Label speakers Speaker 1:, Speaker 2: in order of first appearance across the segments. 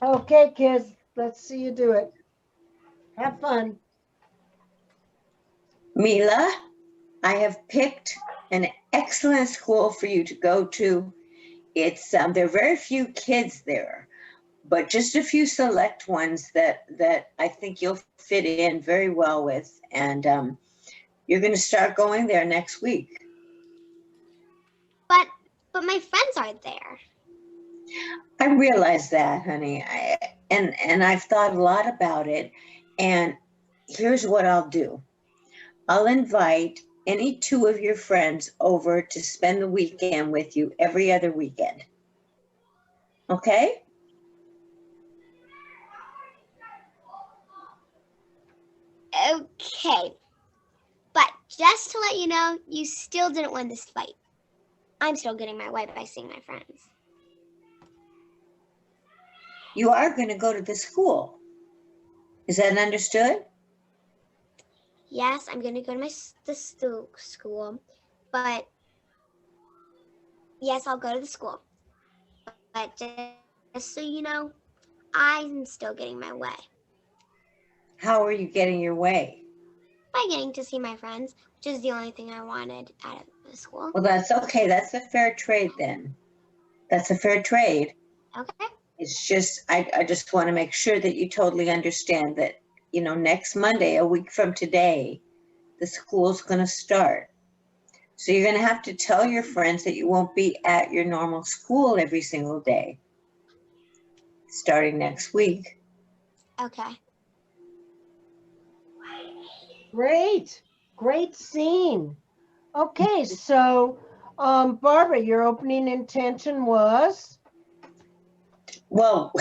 Speaker 1: Okay, kids, let's see you do it. Have fun.
Speaker 2: Mila, I have picked an excellent school for you to go to. It's there are very few kids there, but just a few select ones that I think you'll fit in very well with, and you're going to start going there next week.
Speaker 3: But my friends aren't there.
Speaker 2: I realize that, honey. And I've thought a lot about it. And here's what I'll do. I'll invite any two of your friends over to spend the weekend with you every other weekend. Okay?
Speaker 3: Okay. But just to let you know, you still didn't win this fight. I'm still getting my way by seeing my friends.
Speaker 2: You are going to go to the school. Is that understood?
Speaker 3: Yes, I'm going to go to the school. But yes, I'll go to the school. But just so you know, I'm still getting my way.
Speaker 2: How are you getting your way?
Speaker 3: By getting to see my friends, which is the only thing I wanted out of the school.
Speaker 2: Well, that's okay. That's a fair trade then. That's a fair trade.
Speaker 3: Okay.
Speaker 2: It's just, I just want to make sure that you totally understand that, next Monday, a week from today, the school's going to start. So you're going to have to tell your friends that you won't be at your normal school every single day, starting next week.
Speaker 3: Okay.
Speaker 1: Great. Great scene. Okay, so Barbara, your opening intention was?
Speaker 2: Well,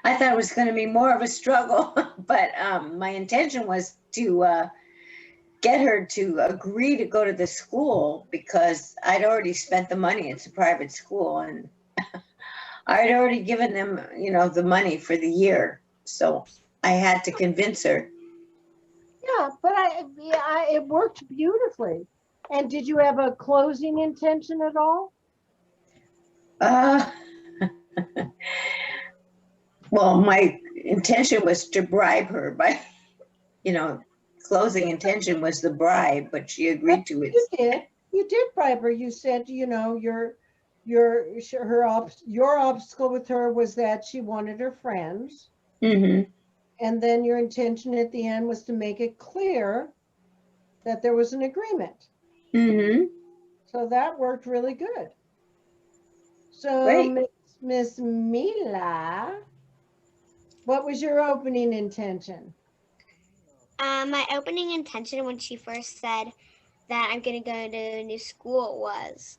Speaker 2: I thought it was going to be more of a struggle, but my intention was to get her to agree to go to the school because I'd already spent the money. It's a private school, and I'd already given them, the money for the year. So I had to convince her.
Speaker 1: Yeah, but it worked beautifully. And did you have a closing intention at all?
Speaker 2: Uh, well, my intention was to bribe her by, you know, closing intention was the bribe, but she agreed to it.
Speaker 1: You did. You did bribe her. You said, your obstacle with her was that she wanted her friends,
Speaker 2: Mm-hmm.
Speaker 1: and then your intention at the end was to make it clear that there was an agreement.
Speaker 2: Mm-hmm.
Speaker 1: So that worked really good. So,
Speaker 2: Great.
Speaker 1: Miss Mila, what was your opening intention?
Speaker 3: My opening intention when she first said that I'm going to go to a new school was,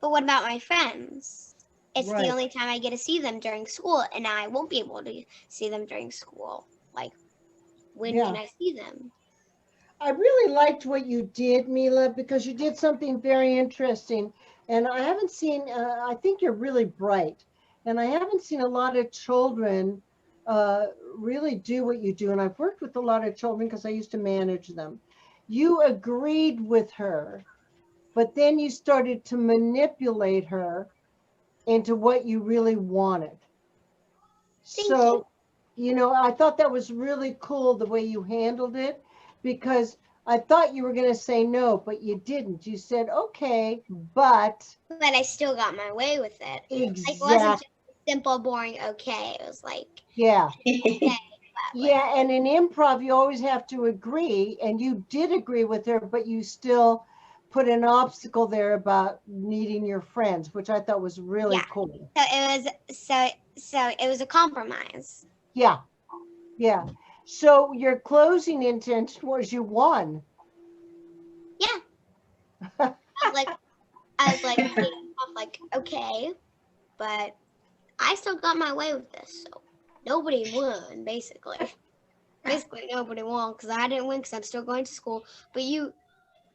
Speaker 3: but what about my friends? It's the
Speaker 1: Right.
Speaker 3: only time I get to see them during school, and now I won't be able to see them during school. Like, when can
Speaker 1: Yeah.
Speaker 3: I see them?
Speaker 1: I really liked what you did, Mila, because you did something very interesting. And I haven't seen, I think you're really bright. And I haven't seen a lot of children really do what you do. And I've worked with a lot of children because I used to manage them. You agreed with her, but then you started to manipulate her into what you really wanted.
Speaker 3: Thank you.
Speaker 1: So, I thought that was really cool the way you handled it because I thought you were going to say no, but you didn't. You said, okay, but
Speaker 3: But I still got my way with it. Like, it wasn't
Speaker 1: exact.
Speaker 3: just a simple, boring okay. It was like,
Speaker 1: Yeah.
Speaker 3: okay.
Speaker 1: Yeah. And in improv, you always have to agree. And you did agree with her, but you still put an obstacle there about needing your friends, which I thought was really
Speaker 3: Yeah.
Speaker 1: cool.
Speaker 3: So it was a compromise.
Speaker 1: Yeah. Yeah. So your closing intention was you won.
Speaker 3: Yeah. I was like, okay, but I still got my way with this. So nobody won, basically. Basically, nobody won because I didn't win because I'm still going to school. But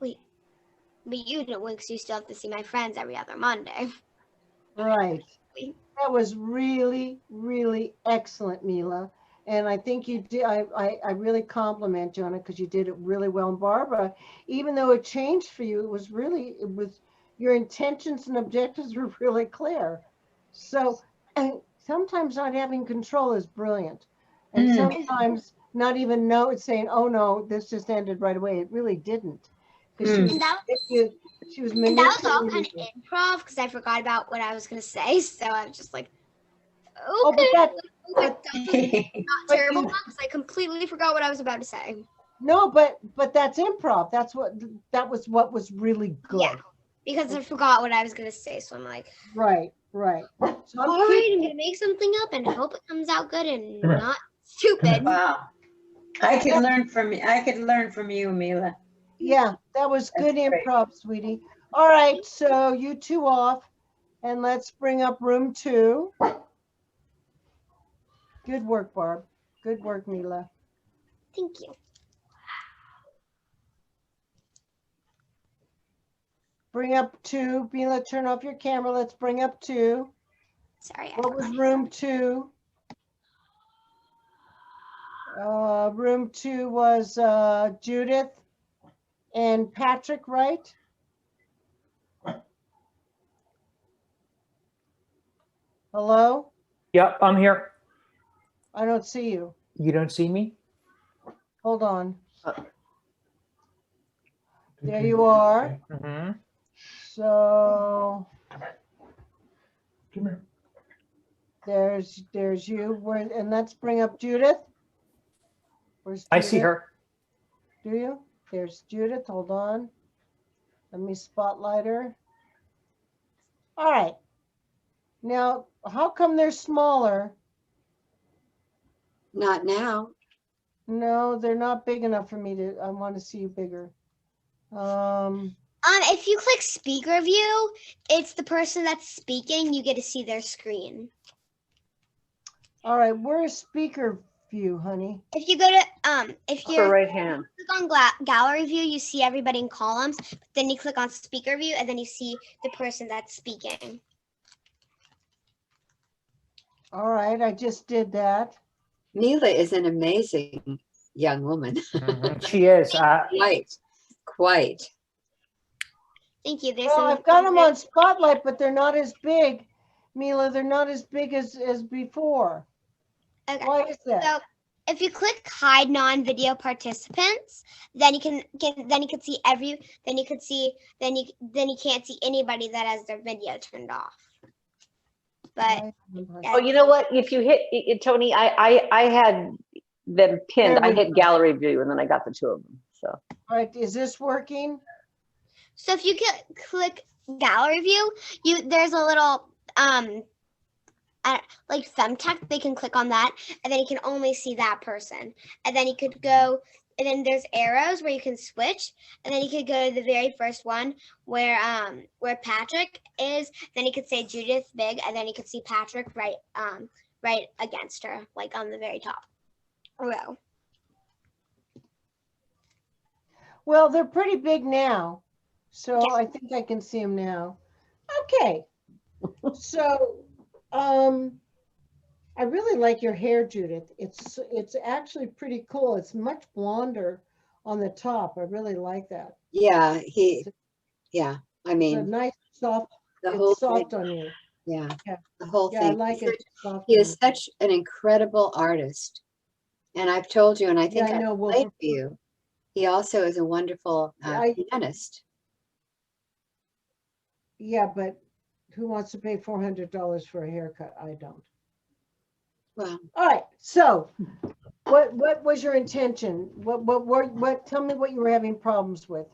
Speaker 3: wait, but you didn't win because you still have to see my friends every other Monday.
Speaker 1: Right. That was really, really excellent, Mila. And I think you did. I really compliment you on it because you did it really well. And Barbara, even though it changed for you, it was your intentions and objectives were really clear. So, sometimes not having control is brilliant. And
Speaker 2: Mm.
Speaker 1: sometimes not even know it's saying, oh no, this just ended right away. It really didn't. Because
Speaker 2: Mm.
Speaker 1: she was
Speaker 3: And that was all
Speaker 1: manipulating
Speaker 3: kind of
Speaker 1: you.
Speaker 3: improv because I forgot about what I was gonna say. So I was just like,
Speaker 1: Oh,
Speaker 3: okay.
Speaker 1: but
Speaker 3: Like, that was not
Speaker 1: but
Speaker 3: terrible
Speaker 1: you-
Speaker 3: because I completely forgot what I was about to say.
Speaker 1: no, but that's improv. That was what was really good.
Speaker 3: Yeah. Because I forgot what I was gonna say. So I'm like,
Speaker 1: Right. So
Speaker 3: all right, I'm gonna make something up and hope it comes out good and not stupid.
Speaker 2: Wow. I could learn from you, Mila.
Speaker 1: Yeah, that was good
Speaker 2: That's great.
Speaker 1: improv, sweetie. All right, so you two off, and let's bring up room 2. Good work, Barb. Good work, Mila.
Speaker 3: Thank you.
Speaker 1: Bring up 2. Mila, turn off your camera. Let's bring up 2.
Speaker 3: Sorry.
Speaker 1: What was room 2? Room 2 was Judith and Patrick, right? Hello?
Speaker 4: Yep, I'm here.
Speaker 1: I don't see you.
Speaker 4: You don't see me?
Speaker 1: Hold on. There you are.
Speaker 4: Mm-hmm.
Speaker 1: So
Speaker 4: Come here.
Speaker 1: there's you. And let's bring up Judith. Where's
Speaker 4: I see
Speaker 1: Judith?
Speaker 4: her.
Speaker 1: Do you? There's Judith. Hold on. Let me spotlight her. All right. Now, how come they're smaller?
Speaker 5: Not now.
Speaker 1: No, they're not big enough for me to. I want to see you bigger.
Speaker 3: If you click speaker view, it's the person that's speaking. You get to see their screen.
Speaker 1: All right. Where's speaker view, honey?
Speaker 3: If you go to if
Speaker 5: Upper
Speaker 3: you're
Speaker 5: right hand.
Speaker 3: click on gallery view, you see everybody in columns. But then you click on speaker view, and then you see the person that's speaking.
Speaker 1: All right. I just did that.
Speaker 5: Mila is an amazing young woman.
Speaker 4: Mhm. She is.
Speaker 5: Quite.
Speaker 3: Thank you. There's
Speaker 1: Well,
Speaker 3: some.
Speaker 1: I've got them on spotlight, but they're not as big. Mila, they're not as big as
Speaker 3: Okay.
Speaker 1: before. Why is that?
Speaker 3: So if you click hide non-video participants, then you can see then you can't see anybody that has their video turned off. But
Speaker 6: Oh, you know what? If you hit Tony, I had them pinned.
Speaker 1: There
Speaker 6: I
Speaker 1: we
Speaker 6: hit
Speaker 1: go.
Speaker 6: gallery view and then I got the 2 of them. So
Speaker 1: All right, is this working?
Speaker 3: so if you click gallery view, there's a little like thumbtack. They can click on that, and then you can only see that person. And then you could go, and then there's arrows where you can switch, and then you could go to the very first one where Patrick is. Then you could say Judith big, and then you could see Patrick right against her, like on the very top row.
Speaker 1: Well, they're pretty big now, so I think I can see them now. Okay, so I really like your hair, Judith. It's actually pretty cool. It's much blonder on the top. I really like that.
Speaker 5: Yeah, I
Speaker 1: It's a
Speaker 5: mean,
Speaker 1: nice soft.
Speaker 5: the whole
Speaker 1: It's soft
Speaker 5: thing.
Speaker 1: on you.
Speaker 5: Yeah,
Speaker 1: Yeah.
Speaker 5: the whole
Speaker 1: Yeah, I
Speaker 5: thing.
Speaker 1: like it. Soft
Speaker 5: He
Speaker 1: on
Speaker 5: is
Speaker 1: you.
Speaker 5: such an incredible artist. And I've told you, and I think
Speaker 1: Yeah, I
Speaker 5: I
Speaker 1: know. Well,
Speaker 5: played for you. He also is a wonderful pianist.
Speaker 1: Yeah, but who wants to pay $400 for a haircut? I don't.
Speaker 5: Well,
Speaker 1: All right. So, what was your intention? What? Tell me what you were having problems with.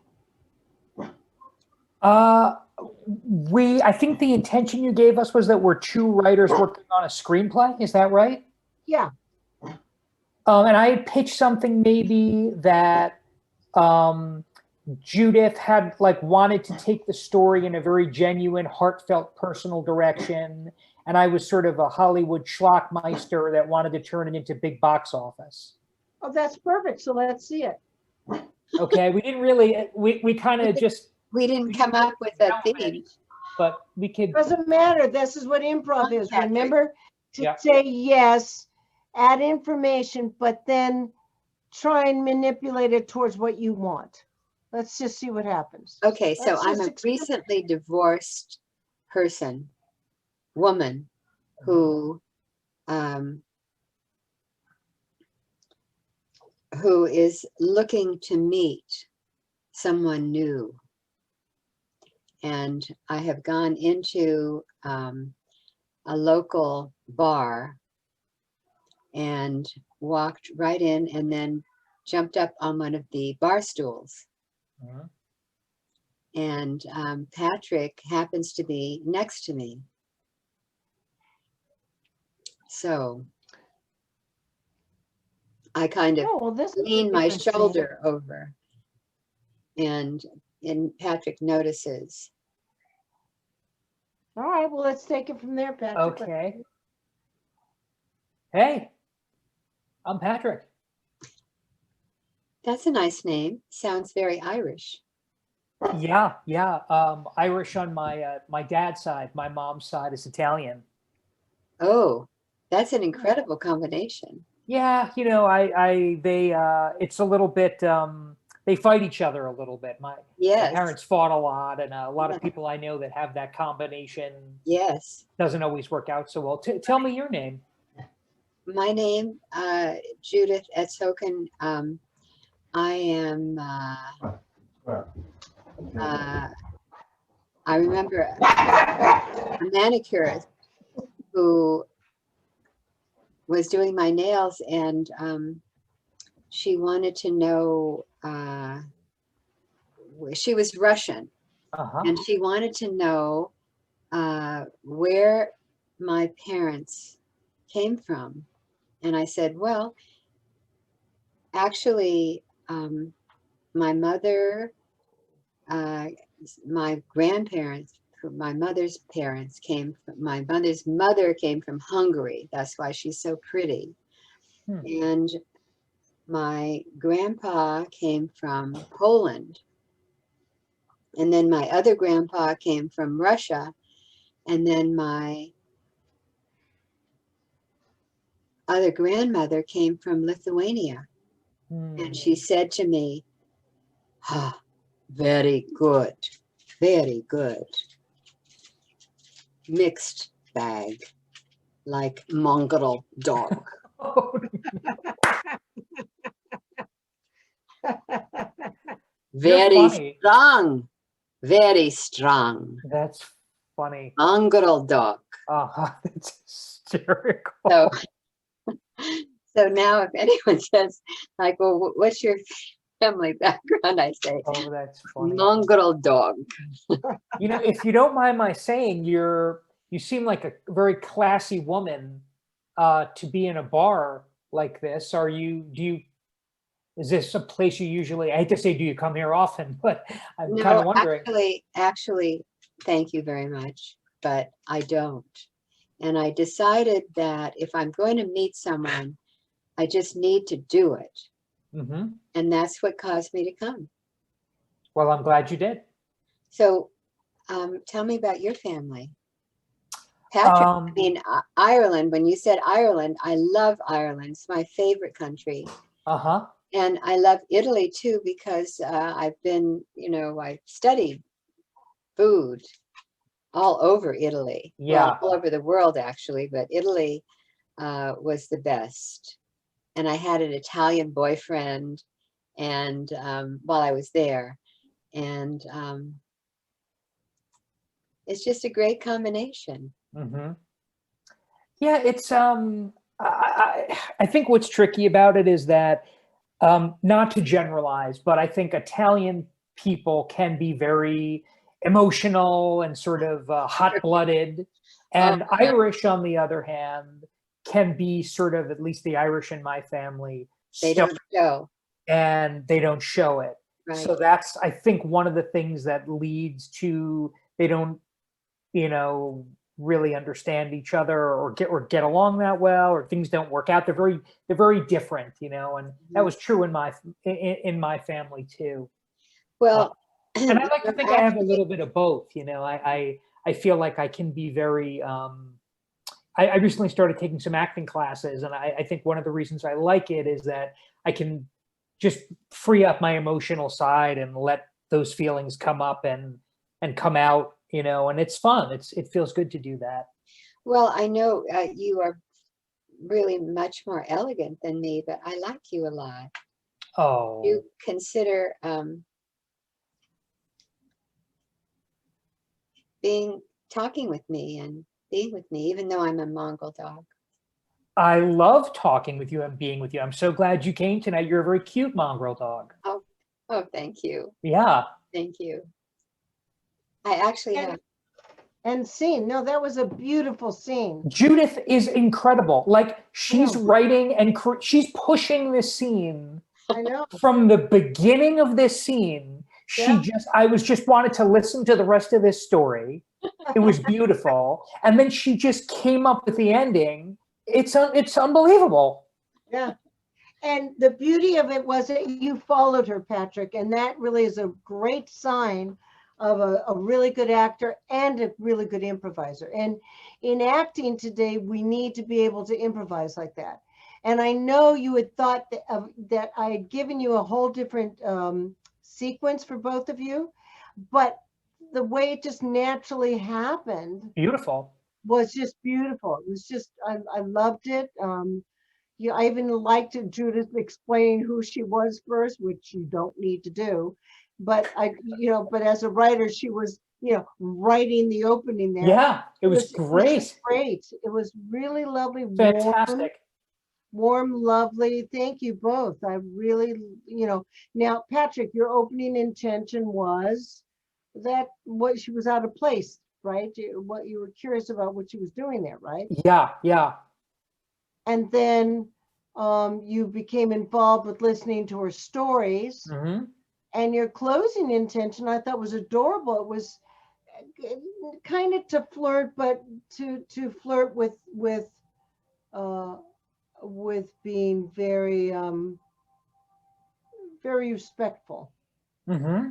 Speaker 4: I think the intention you gave us was that we're 2 writers working on a screenplay. Is that right?
Speaker 1: Yeah.
Speaker 4: And I had pitched something maybe that Judith had wanted to take the story in a very genuine, heartfelt, personal direction. And I was sort of a Hollywood schlockmeister that wanted to turn it into big box office.
Speaker 1: Oh, that's perfect. So let's see it.
Speaker 4: Okay. We didn't really, we kind of just,
Speaker 5: we didn't come up with a theme.
Speaker 4: but we could.
Speaker 1: Doesn't matter. This is what improv is.
Speaker 5: Patrick.
Speaker 1: Remember to
Speaker 4: Yeah.
Speaker 1: say yes, add information, but then try and manipulate it towards what you want. Let's just see what happens.
Speaker 5: Okay, so
Speaker 1: Let's
Speaker 5: I'm
Speaker 1: just
Speaker 5: a recently divorced woman who who is looking to meet someone new. And I have gone into a local bar and walked right in and then jumped up on one of the bar stools.
Speaker 4: Mhm.
Speaker 5: And Patrick happens to be next to me. So I kind of
Speaker 1: Oh, well, this is
Speaker 5: lean my
Speaker 1: interesting.
Speaker 5: shoulder over, and Patrick notices.
Speaker 1: All right, well, let's take it from there, Patrick.
Speaker 4: Okay. Hey, I'm Patrick.
Speaker 5: That's a nice name. Sounds very Irish.
Speaker 4: Yeah, yeah. Irish on my dad's side. My mom's side is Italian.
Speaker 5: Oh, that's an incredible combination.
Speaker 4: Yeah, it's a little bit, they fight each other a little bit. My
Speaker 5: Yes,
Speaker 4: parents fought a lot, and a lot of people I know that have that combination
Speaker 5: yes.
Speaker 4: doesn't always work out so well. Tell me your name.
Speaker 5: My name, Judith Etzoken. I am, I remember a manicurist who was doing my nails, and she wanted to know, she was Russian,
Speaker 4: Uh-huh.
Speaker 5: and she wanted to know where my parents came from. And I said, well, actually, my mother, my grandparents, my mother's parents came from, my mother's mother came from Hungary. That's why she's so pretty.
Speaker 4: Hmm.
Speaker 5: And my grandpa came from Poland. And then my other grandpa came from Russia. And then my other grandmother came from Lithuania.
Speaker 4: Hmm.
Speaker 5: And she said to me, ah, very good, very good. Mixed bag, like mongrel dog.
Speaker 4: You're
Speaker 5: Very
Speaker 4: funny.
Speaker 5: strong, very strong.
Speaker 4: That's funny.
Speaker 5: Mongrel dog.
Speaker 4: That's hysterical.
Speaker 5: So, so now if anyone says, like, well, what's your family background? I say,
Speaker 4: Oh, that's funny.
Speaker 5: mongrel dog.
Speaker 4: If you don't mind my saying, you seem like a very classy woman to be in a bar like this. Is this a place you usually, I hate to say, do you come here often, but I'm kind of
Speaker 5: No,
Speaker 4: wondering.
Speaker 5: actually, thank you very much, but I don't. And I decided that if I'm going to meet someone, I just need to do it.
Speaker 4: Mm-hmm.
Speaker 5: And that's what caused me to come.
Speaker 4: Well, I'm glad you did.
Speaker 5: So tell me about your family. Patrick, Ireland, when you said Ireland, I love Ireland. It's my favorite country.
Speaker 4: Uh-huh.
Speaker 5: And I love Italy too, because I've been, I've studied food all over Italy.
Speaker 4: Yeah.
Speaker 5: Well, all over the world, actually, but Italy was the best. And I had an Italian boyfriend, and while I was there, and it's just a great combination.
Speaker 4: Mm-hmm. Yeah, it's I think what's tricky about it is that not to generalize, but I think Italian people can be very emotional and sort of hot-blooded, and Irish, on the other hand, can be sort of, at least the Irish in my family,
Speaker 5: They don't show.
Speaker 4: and they don't show it.
Speaker 5: Right.
Speaker 4: So that's, I think, one of the things that leads to they don't, really understand each other or get along that well, or things don't work out. They're very different, and that was true in my family too.
Speaker 5: Well,
Speaker 4: and I like to think I have a little bit of both. I feel like I can be very. I recently started taking some acting classes, and I think one of the reasons I like it is that I can just free up my emotional side and let those feelings come up and come out, and it's fun. It feels good to do that.
Speaker 5: Well, I know you are really much more elegant than me, but I like you a lot.
Speaker 4: Oh,
Speaker 5: you consider talking with me and being with me, even though I'm a Mongol dog.
Speaker 4: I love talking with you and being with you. I'm so glad you came tonight. You're a very cute mongrel dog.
Speaker 5: Oh, thank you.
Speaker 4: Yeah.
Speaker 5: Thank you. I actually have.
Speaker 1: And scene. No, that was a beautiful scene.
Speaker 4: Judith is incredible. Like she's
Speaker 1: Yeah.
Speaker 4: writing and she's pushing this scene
Speaker 1: I know.
Speaker 4: from the beginning of this scene.
Speaker 1: Yeah.
Speaker 4: I was just wanted to listen to the rest of this story. It was beautiful. And then she just came up with the ending. It's unbelievable.
Speaker 1: Yeah. And the beauty of it was that you followed her, Patrick, and that really is a great sign of a really good actor and a really good improviser. And in acting today, we need to be able to improvise like that. And I know you had thought that I had given you a whole different sequence for both of you, but the way it just naturally happened
Speaker 4: Beautiful.
Speaker 1: was just beautiful. It was just, I loved it. Yeah, I even liked Judith explaining who she was first, which you don't need to do. But but as a writer, she was, writing the opening there.
Speaker 4: Yeah, it was
Speaker 1: It was
Speaker 4: great.
Speaker 1: just great. It was really lovely,
Speaker 4: Fantastic.
Speaker 1: warm, lovely. Thank you both. I really, now Patrick, your opening intention was that what she was out of place, right? What you were curious about what she was doing there, right?
Speaker 4: Yeah, yeah.
Speaker 1: And then you became involved with listening to her stories.
Speaker 4: Mm-hmm.
Speaker 1: And your closing intention, I thought, was adorable. It was kind of to flirt, but to flirt with being very very respectful.
Speaker 4: Mm-hmm.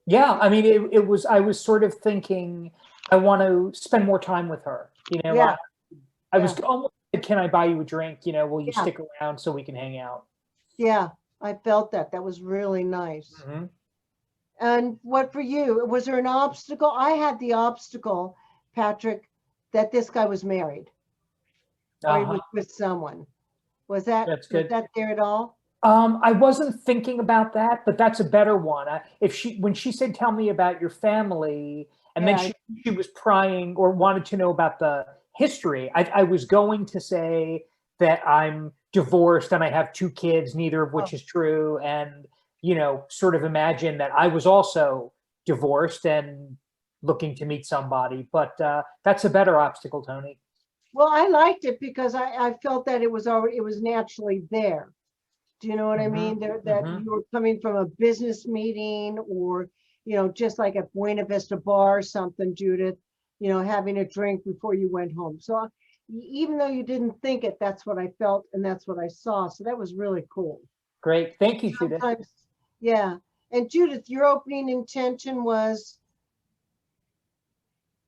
Speaker 4: Yeah, I mean, it was. I was sort of thinking, I want to spend more time with her.
Speaker 1: Yeah,
Speaker 4: I was almost. Can I buy you a drink? Will you
Speaker 1: Yeah.
Speaker 4: stick around so we can hang out?
Speaker 1: yeah. I felt that. That was really nice.
Speaker 4: Mm-hmm.
Speaker 1: And what for you? Was there an obstacle? I had the obstacle, Patrick, that this guy was married or he was with someone. Was that
Speaker 4: That's good.
Speaker 1: there at all?
Speaker 4: I wasn't thinking about that, but that's a better one. When she said, "Tell me about your family," and
Speaker 1: Yeah.
Speaker 4: then she was prying or wanted to know about the history, I was going to say that I'm divorced and I have 2 kids, neither of which is true, and sort of imagine that I was also divorced and looking to meet somebody. But that's a better obstacle, Toni.
Speaker 1: Well, I liked it because I felt that it was naturally there. Do you know what I mean? That you were coming from a business meeting or, just like at Buena Vista Bar or something, Judith, having a drink before you went home. So even though you didn't think it, that's what I felt and that's what I saw. So that was really cool.
Speaker 4: Great. Thank you, Judith.
Speaker 1: Yeah. And Judith, your opening intention was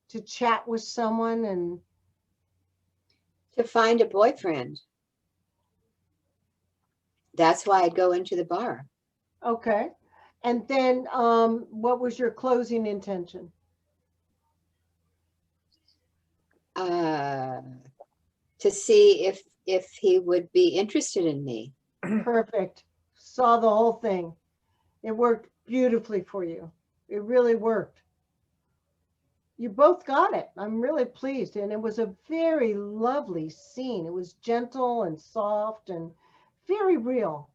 Speaker 1: to chat with someone and
Speaker 5: To find a boyfriend. That's why I'd go into the bar.
Speaker 1: okay. And then what was your closing intention?
Speaker 5: To see if he would be interested in me.
Speaker 1: Perfect. Saw the whole thing. It worked beautifully for you. It really worked. You both got it. I'm really pleased. And it was a very lovely scene. It was gentle and soft and very real.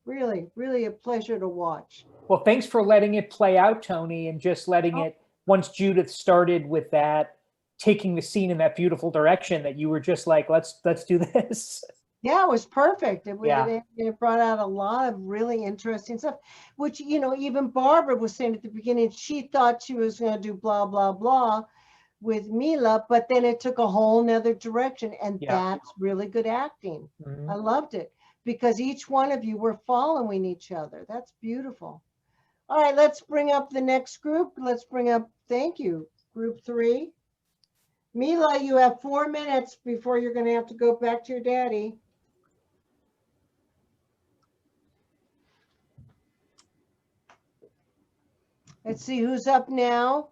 Speaker 1: Really, really a pleasure to watch.
Speaker 4: Well, thanks for letting it play out, Toni, and just letting it, once Judith started with that, taking the scene in that beautiful direction, that you were just like, let's do this.
Speaker 1: Yeah, it was perfect. It brought out a lot of really interesting stuff, which, even Barbara was saying at the beginning, she thought she was going to do blah, blah, blah with Mila, but then it took a whole nother direction. And that's really good acting.
Speaker 4: Mm-hmm.
Speaker 1: I loved it because each one of you were following each other. That's beautiful. All right, let's bring up the next group. Let's bring up, thank you, group 3. Mila, you have 4 minutes before you're going to have to go back to your daddy. Let's see who's up now.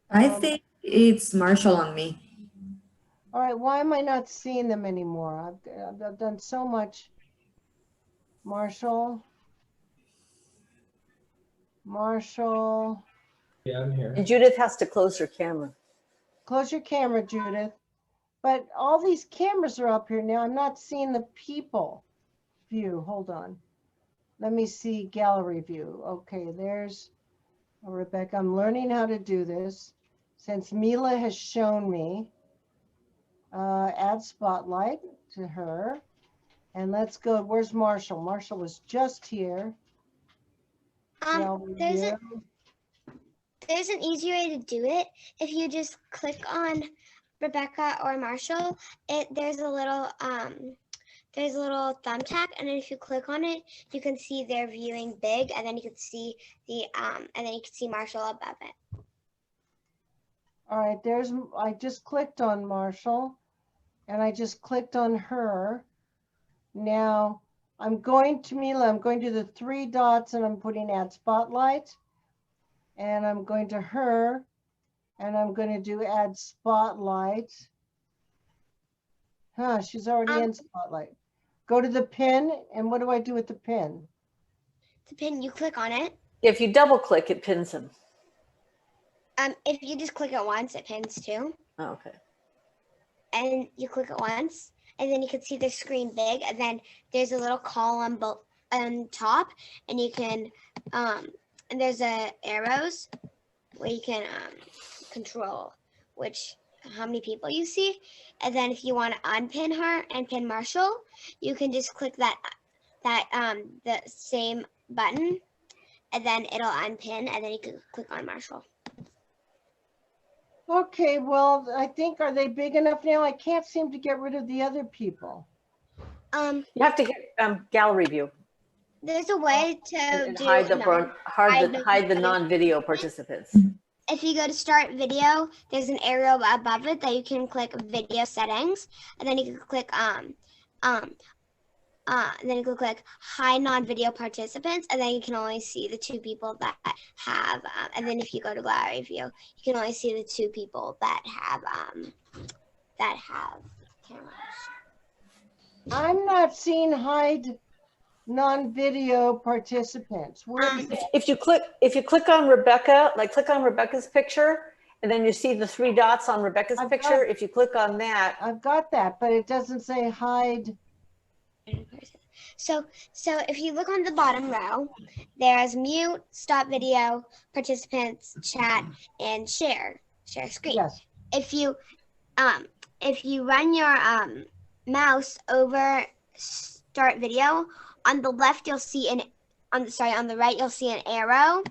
Speaker 7: I think it's Marshall on me.
Speaker 1: All right, why am I not seeing them anymore? I've done so much. Marshall. Marshall.
Speaker 8: Yeah, I'm here.
Speaker 6: And Judith has to close her camera.
Speaker 1: Close your camera, Judith. But all these cameras are up here now. I'm not seeing the people view. Hold on. Let me see gallery view. Okay, there's Rebecca. I'm learning how to do this since Mila has shown me. Add spotlight to her. And let's go. Where's Marshall? Marshall was just here. Gallery view.
Speaker 3: There's an easy way to do it. If you just click on Rebecca or Marshall, there's a little thumbtack, and then if you click on it, you can see their viewing big, and then you can see Marshall above it.
Speaker 1: All right, I just clicked on Marshall, and I just clicked on her. Now I'm going to Mila. I'm going to the three dots, and I'm putting add spotlight. And I'm going to her, and I'm going to do add spotlight. She's already in spotlight. Go to the pin, and what do I do with the pin?
Speaker 3: The pin, you click on it.
Speaker 6: If you double click, it pins him.
Speaker 3: If you just click it once, it pins too.
Speaker 6: Oh, okay.
Speaker 3: And you click it once, and then you can see the screen big, and then there's a little column on top, and you can and there's arrows where you can control how many people you see. And then if you want to unpin her and pin Marshall, you can just click the same button, and then it'll unpin, and then you can click on Marshall.
Speaker 1: Okay, well, I think, are they big enough now? I can't seem to get rid of the other people.
Speaker 6: You have to hit gallery view.
Speaker 3: There's a way to
Speaker 6: And hide the non-video participants.
Speaker 3: If you go to start video, there's an arrow above it that you can click video settings, and then you can click hide non-video participants, and then you can only see the two people that have and then if you go to gallery view, you can only see the two people that have cameras.
Speaker 1: I'm not seeing hide non-video participants.
Speaker 6: If you click on Rebecca, click on Rebecca's picture, and then you see the three dots on Rebecca's picture. If you click on that,
Speaker 1: I've got that, but it doesn't say hide.
Speaker 3: So if you look on the bottom row, there's mute, stop video, participants, chat, and share screen.
Speaker 1: Yes.
Speaker 3: If you run your mouse over start video, on the left you'll see on the right you'll see an arrow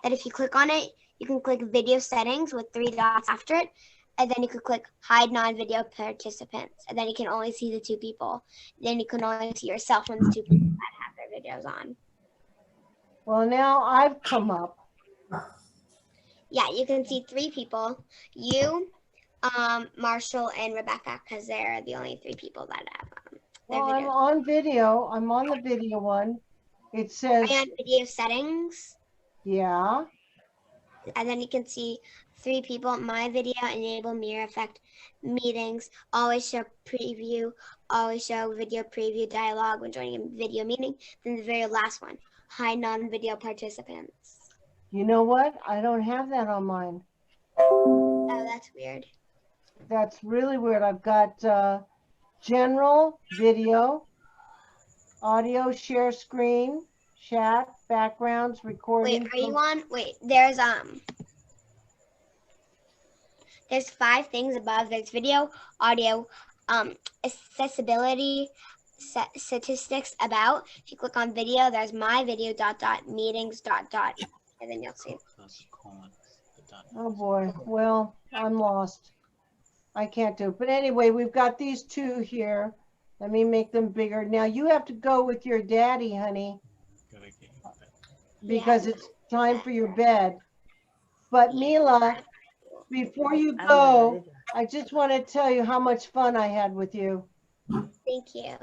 Speaker 3: that if you click on it, you can click video settings with three dots after it, and then you could click hide non-video participants, and then you can only see the two people. Then you can only see yourself and the two people that have their videos on.
Speaker 1: Well, now I've come up.
Speaker 3: Yeah, you can see three people, you, Marshall, and Rebecca, because they're the only three people that have
Speaker 1: Well, I'm on video. I'm on the video one. It says
Speaker 3: video settings.
Speaker 1: Yeah.
Speaker 3: And then you can see three people. My video, enable mirror effect, meetings, always show preview, always show video preview dialogue when joining a video meeting. Then the very last one, hide non-video participants.
Speaker 1: You know what? I don't have that on mine.
Speaker 3: Oh, that's weird.
Speaker 1: That's really weird. I've got general, video, audio, share screen, chat, backgrounds, recording.
Speaker 3: Wait, are you on? Wait, there's 5 things above. There's video, audio, accessibility, statistics, about. If you click on video, there's my video, ... meetings, ... and then you'll see.
Speaker 1: Oh boy, well, I'm lost. I can't do it. But anyway, we've got these two here. Let me make them bigger. Now you have to go with your daddy, honey, because it's time for your bed. But Mila, before you go, I just want to tell you how much fun I had with you.
Speaker 3: Thank you.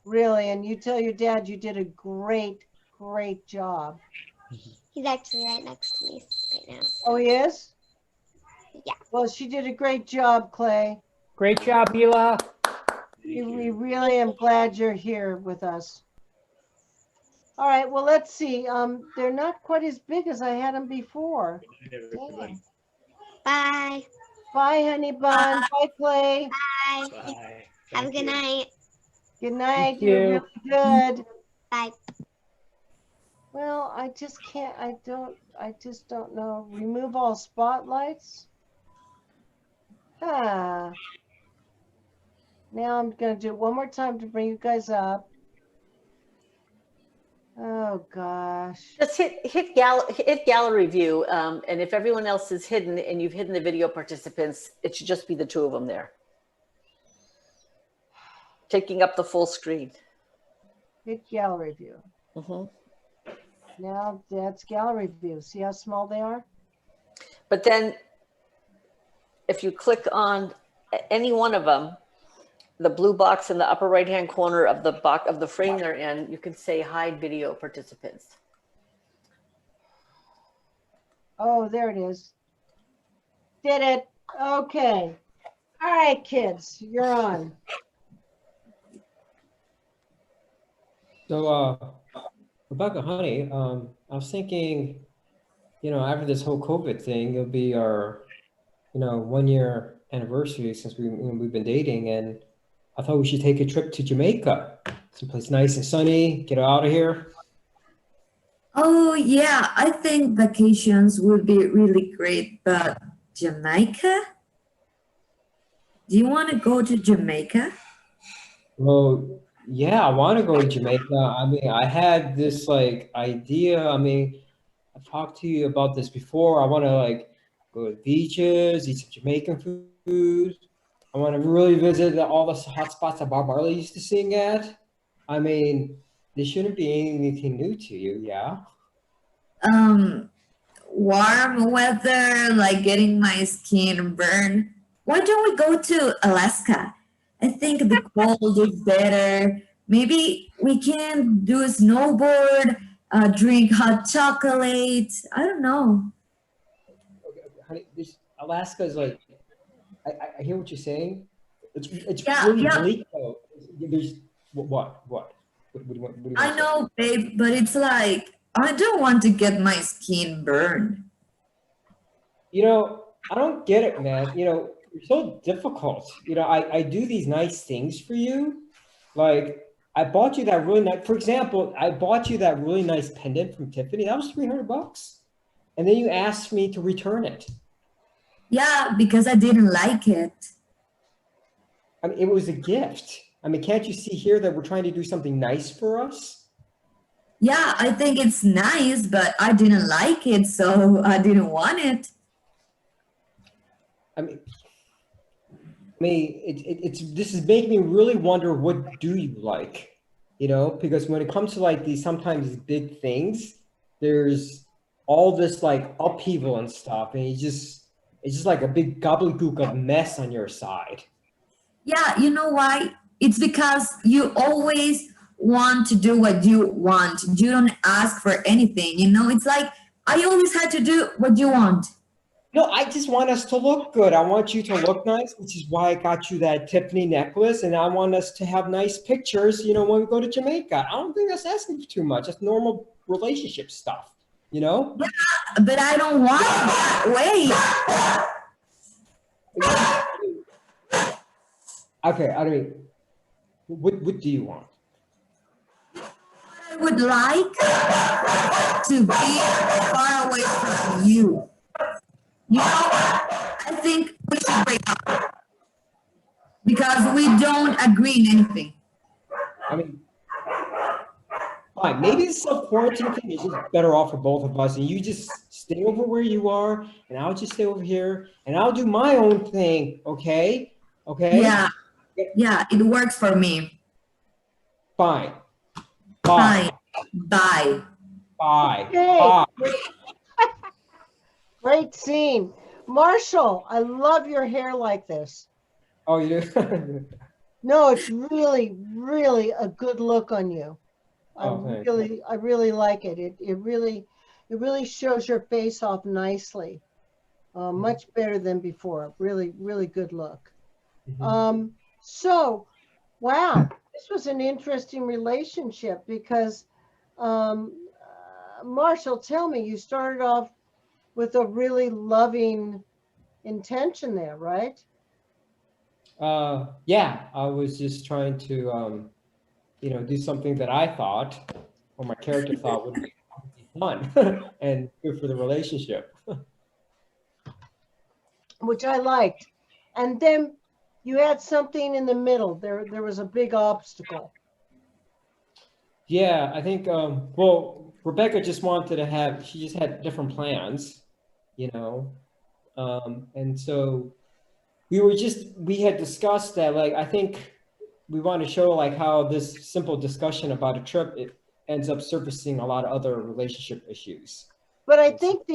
Speaker 1: Really, and you tell your dad you did a great, great job.
Speaker 3: He's actually right next to me right now.
Speaker 1: Oh, he is?
Speaker 3: Yeah.
Speaker 1: Well, she did a great job, Clay.
Speaker 4: Great job, Mila.
Speaker 1: We really am glad you're here with us. All right, well, let's see. They're not quite as big as I had them before.
Speaker 8: Everybody.
Speaker 3: Bye.
Speaker 1: Bye, honey bun. Bye, Clay.
Speaker 3: Bye.
Speaker 8: Bye.
Speaker 3: Have a
Speaker 8: Thank
Speaker 3: good
Speaker 8: you.
Speaker 3: night.
Speaker 1: Good night.
Speaker 4: Thank
Speaker 1: You're
Speaker 4: you.
Speaker 1: really good.
Speaker 3: Bye.
Speaker 1: Well, I just can't, I just don't know. Remove all spotlights. Ah. Now I'm going to do it one more time to bring you guys up. Oh, gosh.
Speaker 6: Just hit gallery view, and if everyone else is hidden and you've hidden the video participants, it should just be the two of them there, taking up the full screen.
Speaker 1: Hit gallery view.
Speaker 6: Mhm.
Speaker 1: Now that's gallery view. See how small they are?
Speaker 6: But then, if you click on any one of them, the blue box in the upper right-hand corner of the box of the frame they're in, you can say hide video participants.
Speaker 1: Oh, there it is. Did it. Okay. All right, kids, you're on.
Speaker 9: So, Rebecca, honey, I was thinking, after this whole COVID thing, it'll be our, 1 year anniversary since we've been dating, and I thought we should take a trip to Jamaica, someplace nice and sunny, get out of here.
Speaker 7: Oh, yeah, I think vacations would be really great, but Jamaica? Do you want to go to Jamaica?
Speaker 9: Well, yeah, I want to go to Jamaica. I mean, I had this idea. I mean, I've talked to you about this before. I want to go to the beaches, eat some Jamaican food. I want to really visit all the hot spots that Bob Marley used to sing at. I mean, this shouldn't be anything new to you, yeah?
Speaker 7: Warm weather, like getting my skin burned. Why don't we go to Alaska? I think the cold is better. Maybe we can do a snowboard, drink hot chocolate. I don't know.
Speaker 9: Honey, Alaska is I hear what you're saying. It's
Speaker 7: Yeah,
Speaker 9: really
Speaker 7: yeah.
Speaker 9: bleak though. There's what? What do you want? What do you
Speaker 7: I
Speaker 9: want to say?
Speaker 7: know, babe, but it's like I don't want to get my skin burned.
Speaker 9: I don't get it, man. You're so difficult. I do these nice things for you. Like I bought you that really nice, for example, I bought you that really nice pendant from Tiffany. That was $300. And then you asked me to return it.
Speaker 7: Yeah, because I didn't like it.
Speaker 9: I mean, it was a gift. I mean, can't you see here that we're trying to do something nice for us?
Speaker 7: Yeah, I think it's nice, but I didn't like it, so I didn't want it.
Speaker 9: I mean, this is making me really wonder, what do you like? Because when it comes to these sometimes big things, there's all this upheaval and stuff, and it's just like a big gobbledygook of mess on your side.
Speaker 7: Yeah, you know why? It's because you always want to do what you want. You don't ask for anything, It's like I always had to do what you want.
Speaker 9: No, I just want us to look good. I want you to look nice, which is why I got you that Tiffany necklace, and I want us to have nice pictures, when we go to Jamaica. I don't think that's asking for too much. That's normal relationship stuff,
Speaker 7: Yeah, but I don't want it that way.
Speaker 9: Okay, I mean, what do you want?
Speaker 7: I would like to be far away from you. I think we should break up because we don't agree in anything.
Speaker 9: I mean, fine. Maybe the self-quarantine thing is just better off for both of us, and you just stay over where you are, and I'll just stay over here, and I'll do my own thing. Okay? Okay?
Speaker 7: Yeah, it works for me.
Speaker 9: Fine.
Speaker 7: Fine. Bye.
Speaker 9: Bye.
Speaker 1: Okay.
Speaker 9: Bye.
Speaker 1: Great scene. Marshall, I love your hair like this.
Speaker 9: Oh, you do?
Speaker 1: No, it's really, really a good look on you.
Speaker 9: Oh, thanks.
Speaker 1: I really like it. It really shows your face off nicely. Much better than before. Really, really good look. So, wow, this was an interesting relationship because Marshall, tell me, you started off with a really loving intention there, right?
Speaker 9: Yeah, I was just trying to, do something that I thought, or my character thought would be fun and good for the relationship.
Speaker 1: Which I liked. And then you had something in the middle. There was a big obstacle.
Speaker 9: Yeah, I think, well, Rebecca just wanted to have, she just had different plans, you know, and so we had discussed that, like, I think we want to show like how this simple discussion about a trip, it ends up surfacing a lot of other relationship issues.
Speaker 1: But I think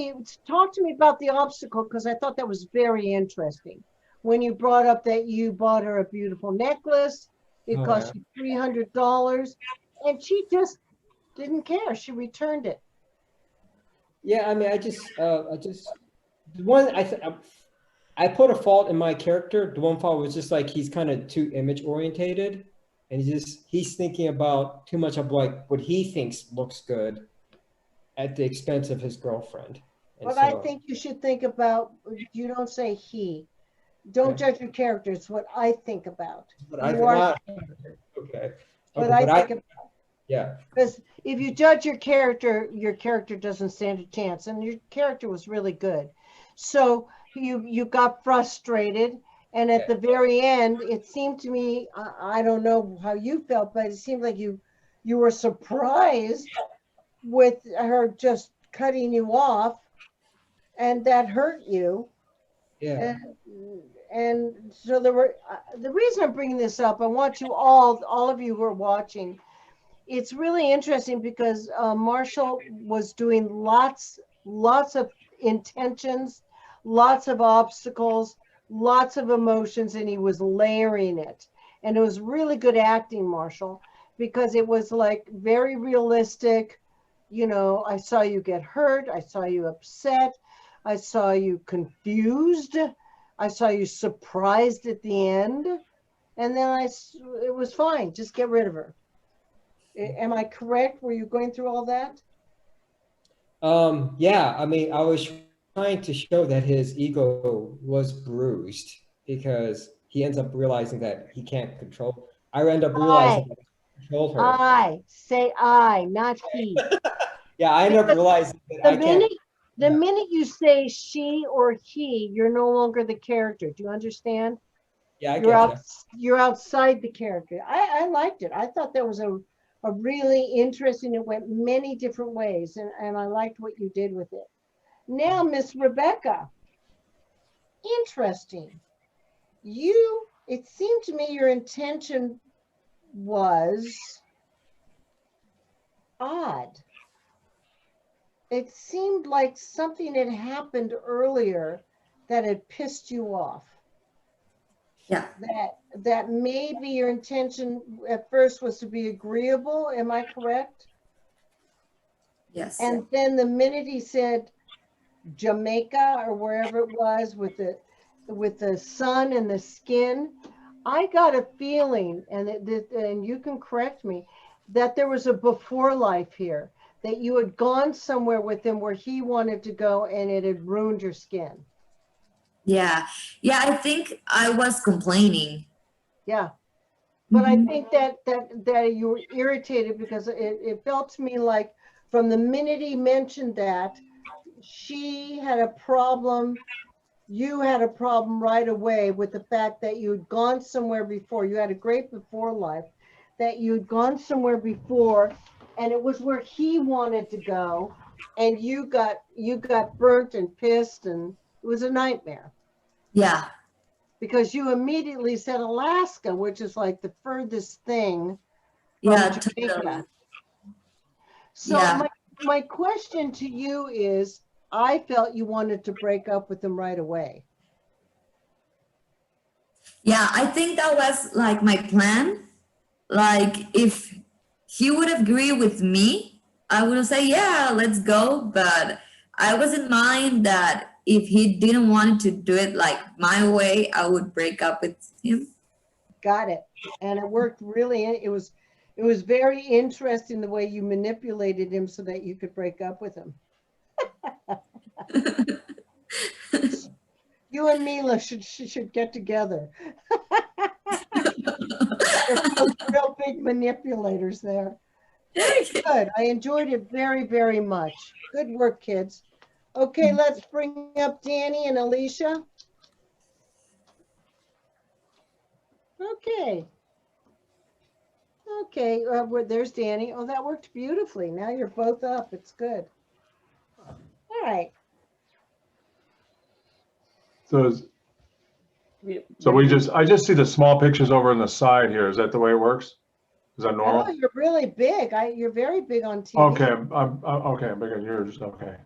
Speaker 1: talk to me about the obstacle, because I thought that was very interesting. When you brought up that you bought her a beautiful necklace, it
Speaker 9: Oh,
Speaker 1: cost you $300, and she just didn't care. She returned it.
Speaker 9: yeah, I mean, the one I put a fault in my character. The one fault was just like he's kind of too image orientated, and he's thinking about too much of like what he thinks looks good at the expense of his girlfriend. And
Speaker 1: But
Speaker 9: so,
Speaker 1: I think you should think about, you don't say he. Don't
Speaker 9: yeah.
Speaker 1: judge your character. It's what I think about.
Speaker 9: But I
Speaker 1: You are
Speaker 9: not,
Speaker 1: the character.
Speaker 9: okay.
Speaker 1: What
Speaker 9: Okay,
Speaker 1: I
Speaker 9: but I
Speaker 1: think about.
Speaker 9: yeah.
Speaker 1: Because if you judge your character doesn't stand a chance. And your character was really good. So you got frustrated. And at the very end, it seemed to me, I don't know how you felt, but it seemed like you were surprised with her just cutting you off, and that hurt you.
Speaker 9: Yeah.
Speaker 1: And so there were, the reason I'm bringing this up, I want you all of you who are watching, it's really interesting because Marshall was doing lots of intentions, lots of obstacles, lots of emotions, and he was layering it. And it was really good acting, Marshall, because it was like very realistic. I saw you get hurt. I saw you upset. I saw you confused. I saw you surprised at the end. And then it was fine. Just get rid of her. Am I correct? Were you going through all that?
Speaker 9: Yeah, I mean, I was trying to show that his ego was bruised because he ends up realizing that he can't control. I end up realizing that he controlled her.
Speaker 1: I, not he.
Speaker 9: Yeah, I end up realizing that
Speaker 1: The
Speaker 9: I can't.
Speaker 1: minute you say she or he, you're no longer the character. Do you understand?
Speaker 9: Yeah, I get
Speaker 1: You're outside the character. I liked it. I thought that was a really interesting. It went many different ways, and I liked what you did with it. Now, Miss Rebecca, interesting. It seemed to me your intention was odd. It seemed like something had happened earlier that had pissed you off.
Speaker 7: Yeah.
Speaker 1: That maybe your intention at first was to be agreeable. Am I correct?
Speaker 7: Yes.
Speaker 1: And then the minute he said Jamaica or wherever it was with the sun and the skin, I got a feeling, and you can correct me, that there was a before life here, that you had gone somewhere with him where he wanted to go and it had ruined your skin.
Speaker 7: Yeah. Yeah, I think I was complaining.
Speaker 1: Yeah. But I think that you were irritated because it felt to me like from the minute he mentioned that, she had a problem, you had a problem right away with the fact that you had gone somewhere before. You had a great before life, that you'd gone somewhere before, and it was where he wanted to go, and you got burnt and pissed, and it was a nightmare.
Speaker 7: Yeah.
Speaker 1: Because you immediately said Alaska, which is like the furthest thing from
Speaker 7: Yeah,
Speaker 1: Jamaica.
Speaker 7: totally.
Speaker 1: So
Speaker 7: Yeah.
Speaker 1: my question to you is, I felt you wanted to break up with him right away.
Speaker 7: Yeah, I think that was like my plan. Like if he would agree with me, I would say, yeah, let's go. But I was in mind that if he didn't want to do it like my way, I would break up with him.
Speaker 1: Got it. And it worked really. It was It was very interesting the way you manipulated him so that you could break up with him. You and Mila should get together. They're both real big manipulators there. Very good. I enjoyed it very, very much. Good work, kids. Okay, let's bring up Danny and Alicia. Okay. Okay, there's Danny. Oh, that worked beautifully. Now you're both up. It's good. All right.
Speaker 8: So, I just see the small pictures over on the side here. Is that the way it works? Is that normal?
Speaker 1: Oh, you're really big. You're very big on TV.
Speaker 8: Okay, I'm okay. I'm bigger than yours. Okay.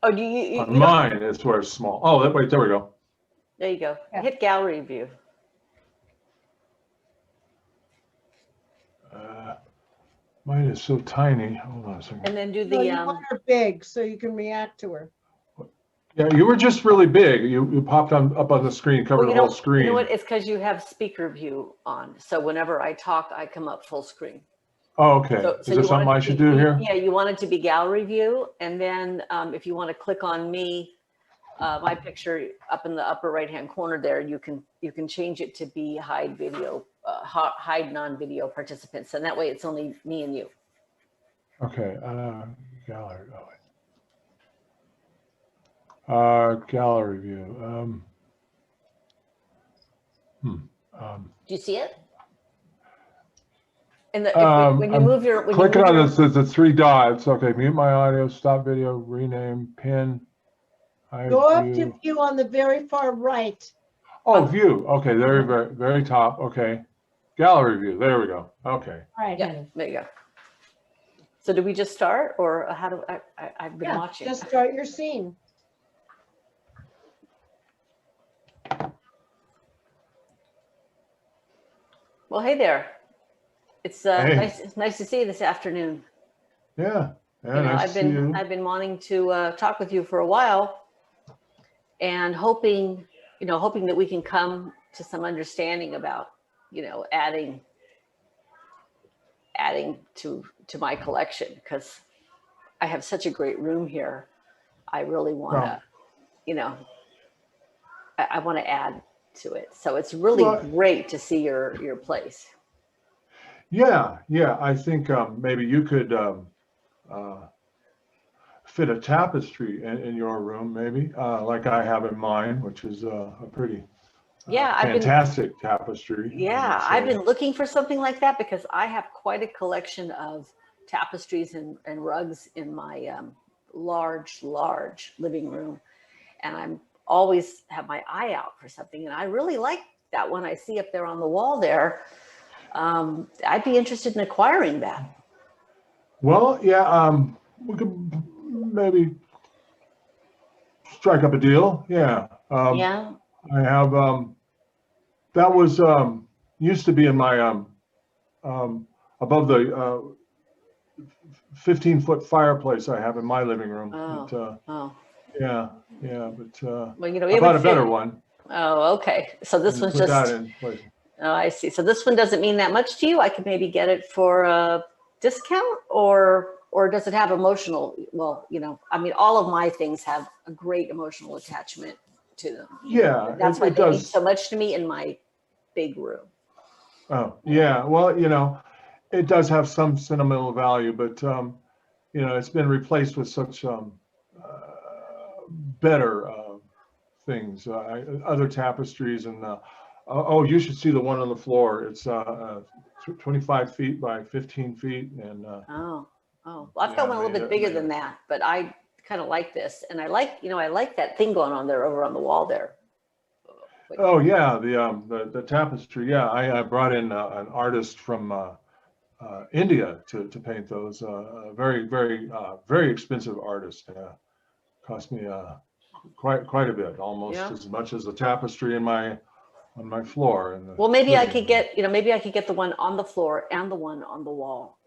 Speaker 6: Oh, do you
Speaker 8: On mine, it's where it's small. Oh, wait, there we go.
Speaker 6: there you go.
Speaker 1: Yeah.
Speaker 6: Hit gallery view.
Speaker 8: Mine is so tiny. Hold on a second.
Speaker 6: And then do
Speaker 1: No,
Speaker 6: the
Speaker 1: you want her big so you can react to her.
Speaker 8: Yeah, you were just really big. You popped up on the screen, covered the whole screen.
Speaker 6: You know what? It's because you have speaker view on. So whenever I talk, I come up full screen.
Speaker 8: Oh, okay.
Speaker 6: So
Speaker 8: Is there something I should do here?
Speaker 6: Yeah, you want it to be gallery view. And then if you want to click on me, my picture up in the upper right-hand corner there, you can change it to be hide video, hide non-video participants. And that way it's only me and you.
Speaker 8: Okay, gallery. Gallery view.
Speaker 6: Do you see it? And when you
Speaker 8: I'm
Speaker 6: move your
Speaker 8: clicking on the three dots. Okay, mute my audio, stop video, rename, pin.
Speaker 1: Go up to view on the very far right.
Speaker 8: Oh, view. Okay, very, very, very top. Okay, gallery view. There we go. Okay.
Speaker 1: All right.
Speaker 6: Yeah, there you go. So do we just start, or how do I've been watching?
Speaker 1: Just start your scene.
Speaker 6: Well, hey there. It's
Speaker 8: Hey.
Speaker 6: nice to see you this afternoon.
Speaker 8: Yeah. Yeah.
Speaker 6: You know,
Speaker 8: Nice to see you.
Speaker 6: I've been wanting to talk with you for a while, and hoping that we can come to some understanding about, adding to my collection, because I have such a great room here. I really want to, I want to add to it. So it's really great to see your place.
Speaker 8: Yeah. I think maybe you could fit a tapestry in your room, maybe, like I have in mine, which is a pretty fantastic tapestry.
Speaker 6: Yeah, I've been looking for something like that because I have quite a collection of tapestries and rugs in my large living room, and I'm always have my eye out for something, and I really like that one I see up there on the wall there. I'd be interested in acquiring that.
Speaker 8: Well, yeah, we could maybe strike up a deal. Yeah.
Speaker 6: Yeah.
Speaker 8: I have that was used to be in my above the 15-foot fireplace I have in my living room. Yeah, but
Speaker 6: well,
Speaker 8: I bought a better one.
Speaker 6: Oh, okay. So this one's
Speaker 8: Put that
Speaker 6: just.
Speaker 8: in place.
Speaker 6: Oh, I see. So this one doesn't mean that much to you. I could maybe get it for a discount, or does it have emotional? Well, I mean, all of my things have a great emotional attachment to them.
Speaker 8: Yeah,
Speaker 6: That's why
Speaker 8: it
Speaker 6: they mean
Speaker 8: does.
Speaker 6: so much to me in my big room.
Speaker 8: Oh, yeah. Well, it does have some sentimental value, but it's been replaced with such better things, other tapestries, and you should see the one on the floor. It's 25 feet by 15 feet, and
Speaker 6: Well, I've got one a little bit bigger than that, but I kind of like this, and I like that thing going on there over on the wall there.
Speaker 8: Oh yeah, the tapestry. Yeah, I brought in an artist from India to paint those. Very, very, very expensive artist. Cost me quite a bit, almost as much as the tapestry on my floor. Well,
Speaker 6: maybe I could get the one on the floor and the one on the wall,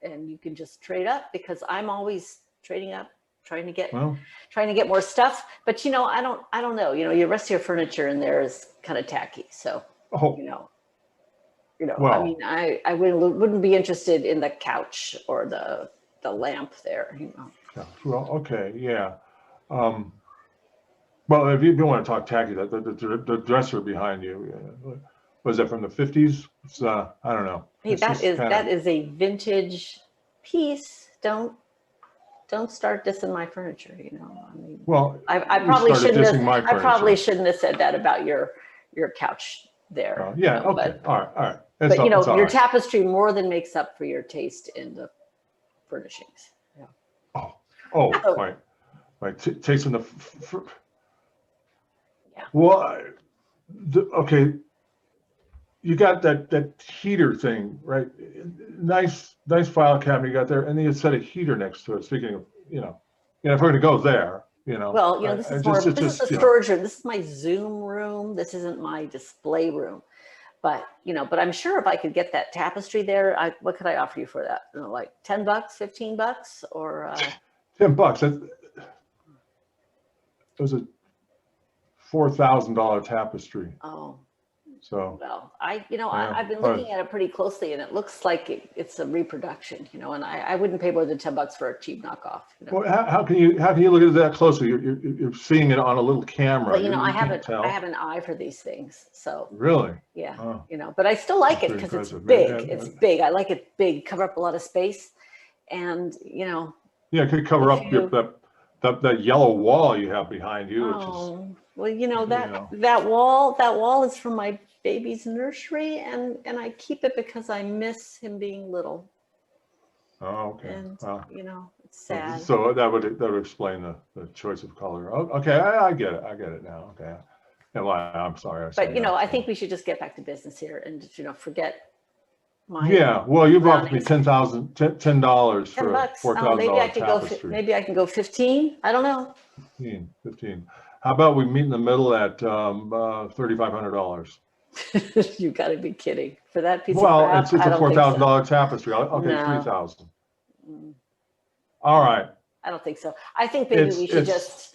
Speaker 6: and you can just trade up, because I'm always trading up, trying to get more stuff. But I don't know. Your rest of your furniture in there is kind of tacky. So You know, I
Speaker 8: Well-
Speaker 6: mean, I wouldn't be interested in the couch or the lamp there, you know.
Speaker 8: Yeah, well, okay, yeah. Well, if you don't want to talk tacky, the dresser behind you, was that from the 50s? It's, I don't know.
Speaker 6: Hey,
Speaker 8: It's just kinda-
Speaker 6: that is a vintage piece. Don't start dissing my furniture, you know. I mean,
Speaker 8: Well,
Speaker 6: I
Speaker 8: you
Speaker 6: probably
Speaker 8: started
Speaker 6: shouldn't
Speaker 8: dissing my
Speaker 6: have, I probably
Speaker 8: furniture.
Speaker 6: shouldn't have said that about your couch there.
Speaker 8: Oh, yeah,
Speaker 6: you know,
Speaker 8: okay, all right, all right.
Speaker 6: But you know,
Speaker 8: It's all
Speaker 6: your
Speaker 8: right.
Speaker 6: tapestry more than makes up for your taste in the furnishings. Yeah.
Speaker 8: Oh, my taste in the,
Speaker 6: Yeah.
Speaker 8: well, okay. You got that heater thing, right? Nice file cabinet you got there, and then you set a heater next to it. Speaking of, if we're gonna go there,
Speaker 6: Well, you know, this is more, this is a storage room. This is my Zoom room. This isn't my display room. But, but I'm sure if I could get that tapestry there, what could I offer you for that? You know, like $10, $15, or
Speaker 8: $10. It was a $4,000 tapestry.
Speaker 6: oh,
Speaker 8: So
Speaker 6: well, I've been looking at it pretty closely, and it looks like it's a reproduction, and I wouldn't pay more than $10 for a cheap knockoff.
Speaker 8: well, how can you look at it that closely? You're seeing it on a little camera.
Speaker 6: But I
Speaker 8: can't tell.
Speaker 6: have an eye for these things, so
Speaker 8: Really?
Speaker 6: yeah,
Speaker 8: Oh.
Speaker 6: But I still like
Speaker 8: That's
Speaker 6: it because it's
Speaker 8: pretty
Speaker 6: big.
Speaker 8: impressive.
Speaker 6: It's big. I like it big, cover up a lot of space, and
Speaker 8: Yeah, it could cover up that yellow wall you have behind you, which is.
Speaker 6: Well, that wall is from my baby's nursery, and I keep it because I miss him being little.
Speaker 8: Oh, okay.
Speaker 6: And
Speaker 8: Wow.
Speaker 6: it's sad.
Speaker 8: So that would explain the choice of color. Oh, okay, I get it now. Okay. Yeah, well, I'm sorry.
Speaker 6: But I think we should just get back to business here and forget my.
Speaker 8: Yeah, well, you've offered me
Speaker 6: brownies.
Speaker 8: $10 for a
Speaker 6: $10. Oh, maybe I
Speaker 8: $4,000
Speaker 6: could
Speaker 8: tapestry.
Speaker 6: maybe I can go 15. I don't know.
Speaker 8: 15. How about we meet in the middle at $3,500?
Speaker 6: You got to be kidding. For that piece
Speaker 8: Well,
Speaker 6: of crap,
Speaker 8: it's a
Speaker 6: I don't think so.
Speaker 8: $4,000 tapestry. Okay,
Speaker 6: No.
Speaker 8: 3,000.
Speaker 6: Mm,
Speaker 8: All right.
Speaker 6: I don't think so. I think maybe we should just,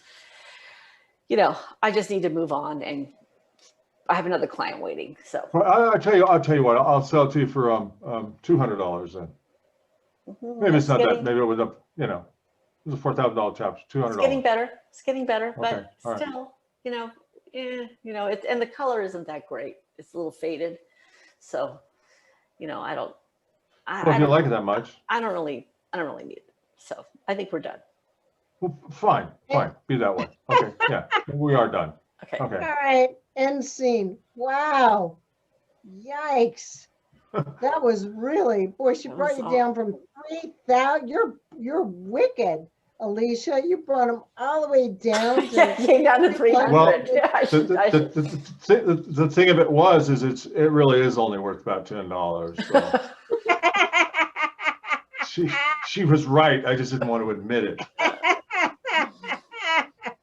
Speaker 6: I just need to move on, and I have another client waiting. So
Speaker 8: Well, I'll tell you what. I'll sell it to you for $200 then. Maybe it's not that. Maybe it was it was a $4,000 tapestry. $200.
Speaker 6: It's getting better. It's getting better,
Speaker 8: Okay,
Speaker 6: but
Speaker 8: all right.
Speaker 6: still, and the color isn't that great. It's a little faded, so I don't.
Speaker 8: Well, if you like it that much.
Speaker 6: I don't really need it. So I think we're done.
Speaker 8: Well, fine. Be that way. Okay, yeah, we are done.
Speaker 6: Okay.
Speaker 8: Okay.
Speaker 1: All right, end scene. Wow. Yikes. That was really, boy, she
Speaker 6: That
Speaker 1: brought
Speaker 6: was
Speaker 1: you down from 3,000. You're wicked, Alicia. You brought them all the way down
Speaker 6: Yeah,
Speaker 1: to.
Speaker 6: came down to 300.
Speaker 8: Well,
Speaker 6: Yeah, I should-
Speaker 8: The thing of it is it really is only worth about $10. So she was right. I just didn't want to admit it.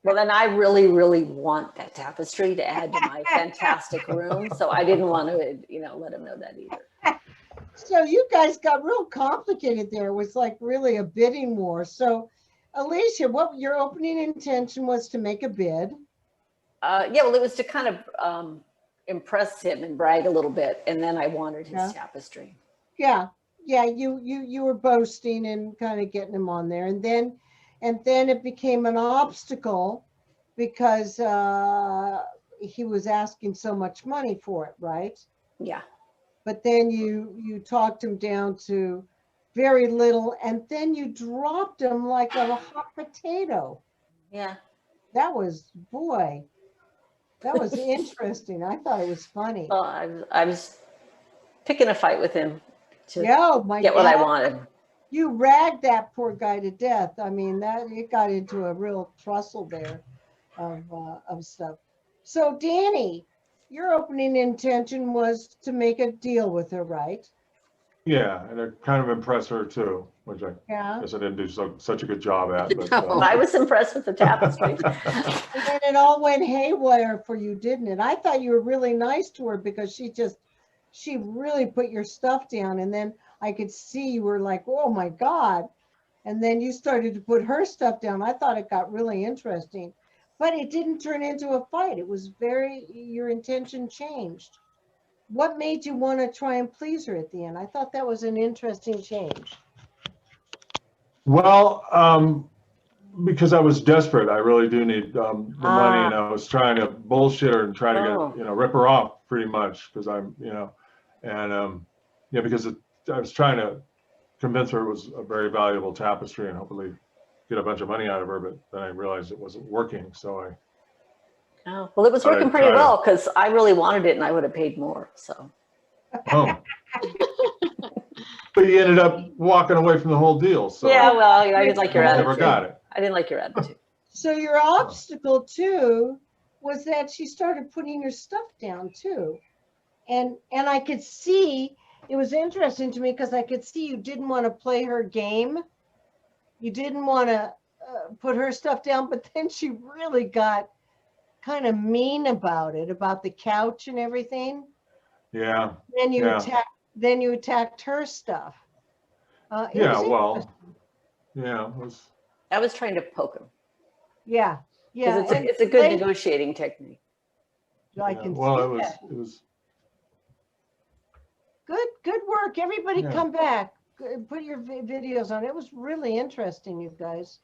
Speaker 6: Well, then I really, really want that tapestry to add to my fantastic room. So I didn't want to, let him know that either.
Speaker 1: So you guys got real complicated there. It was like really a bidding war. So Alicia, what your opening intention was to make a bid?
Speaker 6: Yeah, well, it was to kind of impress him and brag a little bit. And then I wanted his tapestry.
Speaker 1: Yeah. You were boasting and kind of getting him on there. And then it became an obstacle because he was asking so much money for it, right?
Speaker 6: Yeah.
Speaker 1: But then you talked him down to very little, and then you dropped him like a hot potato.
Speaker 6: Yeah.
Speaker 1: That was interesting. I thought it was funny.
Speaker 6: Well, I was picking a fight with him to get what I wanted.
Speaker 1: You ragged that poor guy to death. I mean, it got into a real tussle there of stuff. So Danny, your opening intention was to make a deal with her, right?
Speaker 8: Yeah, and it kind of impressed her too, which I guess I didn't do such a good job at. But,
Speaker 6: I was impressed with the tapestry.
Speaker 1: And then it all went haywire for you, didn't it? I thought you were really nice to her because she really put your stuff down, and then I could see you were like, oh my God. And then you started to put her stuff down. I thought it got really interesting, but it didn't turn into a fight. It was your intention changed. what made you want to try and please her at the end? I thought that was an interesting change.
Speaker 8: Well, because I was desperate. I really do need the money, and I was trying to bullshit her and try to
Speaker 6: Oh.
Speaker 8: get, rip her off pretty much because I'm, and yeah, because I was trying to convince her it was a very valuable tapestry and hopefully get a bunch of money out of her, but then I realized it wasn't working. So
Speaker 6: Oh, well, it was
Speaker 8: But I
Speaker 6: working pretty
Speaker 8: tried to-
Speaker 6: well because I really wanted it and I would have paid more. So
Speaker 8: oh. But you ended up walking away from the whole deal. So
Speaker 6: yeah, well, I didn't like your
Speaker 8: I never
Speaker 6: attitude.
Speaker 8: got it.
Speaker 6: I didn't like your attitude.
Speaker 1: So your obstacle too was that she started putting your stuff down too. And I could see, it was interesting to me because I could see you didn't want to play her game. You didn't want to put her stuff down, but then she really got kind of mean about it, about the couch and everything.
Speaker 8: Yeah.
Speaker 1: Then you
Speaker 8: Yeah.
Speaker 1: attacked her stuff. It
Speaker 8: Yeah.
Speaker 1: was
Speaker 8: Well,
Speaker 1: interesting.
Speaker 8: yeah. It was.
Speaker 6: I was trying to poke him
Speaker 1: Yeah. Yeah.
Speaker 6: because it's a good negotiating technique.
Speaker 1: I
Speaker 8: Yeah,
Speaker 1: can
Speaker 8: well,
Speaker 1: see
Speaker 8: it was.
Speaker 1: that.
Speaker 8: It was.
Speaker 1: Good work. Everybody
Speaker 8: Yeah.
Speaker 1: come back. Put your videos on. It was really interesting, you guys.